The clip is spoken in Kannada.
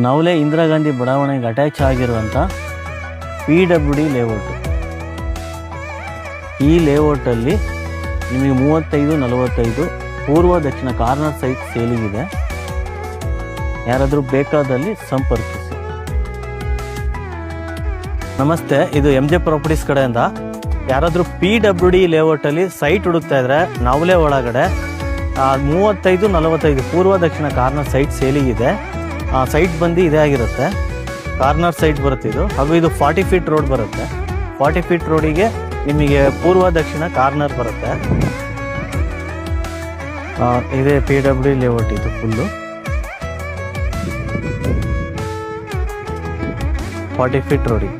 ನವಲೆ ಇಂದಿರಾ ಗಾಂಧಿ ಬಡಾವಣೆಗೆ ಅಟ್ಯಾಚ್ ಆಗಿರುವಂಥ PWD ಲೇಔಟ್. ಈ ಲೇಔಟಲ್ಲಿ ನಿಮಗೆ 35-45 ಪೂರ್ವ ದಕ್ಷಿಣ ಕಾರ್ನರ್ ಸೈಟ್ ಸೇಲಿಗಿದೆ. ಯಾರಾದರೂ ಬೇಕಾದಲ್ಲಿ ಸಂಪರ್ಕಿಸಿ. ನಮಸ್ತೆ, ಇದು MJ ಪ್ರಾಪರ್ಟೀಸ್ ಕಡೆಯಿಂದ. ಯಾರಾದರೂ PWD ಲೇಔಟಲ್ಲಿ ಸೈಟ್ ಹುಡುಕ್ತಾ ಇದ್ರೆ ನವಲೆ ಒಳಗಡೆ 35-45 ಪೂರ್ವ ದಕ್ಷಿಣ ಕಾರ್ನರ್ ಸೈಟ್ ಸೇಲಿಗಿದೆ. ಸೈಟ್ ಬಂದು ಇದೇ ಆಗಿರುತ್ತೆ, ಕಾರ್ನರ್ ಸೈಟ್ ಬರುತ್ತೆ ಇದು. ಹಾಗೂ ಇದು 40 ಫೀಟ್ ರೋಡ್ ಬರುತ್ತೆ. 40 ಫೀಟ್ ರೋಡಿಗೆ ನಿಮಗೆ ಪೂರ್ವ ದಕ್ಷಿಣ ಕಾರ್ನರ್ ಬರುತ್ತೆ. ಇದೇ PWD ಲೇಔಟ್ ಇದು ಫುಲ್ಲು 40 ಫೀಟ್ ರೋಡಿಗೆ.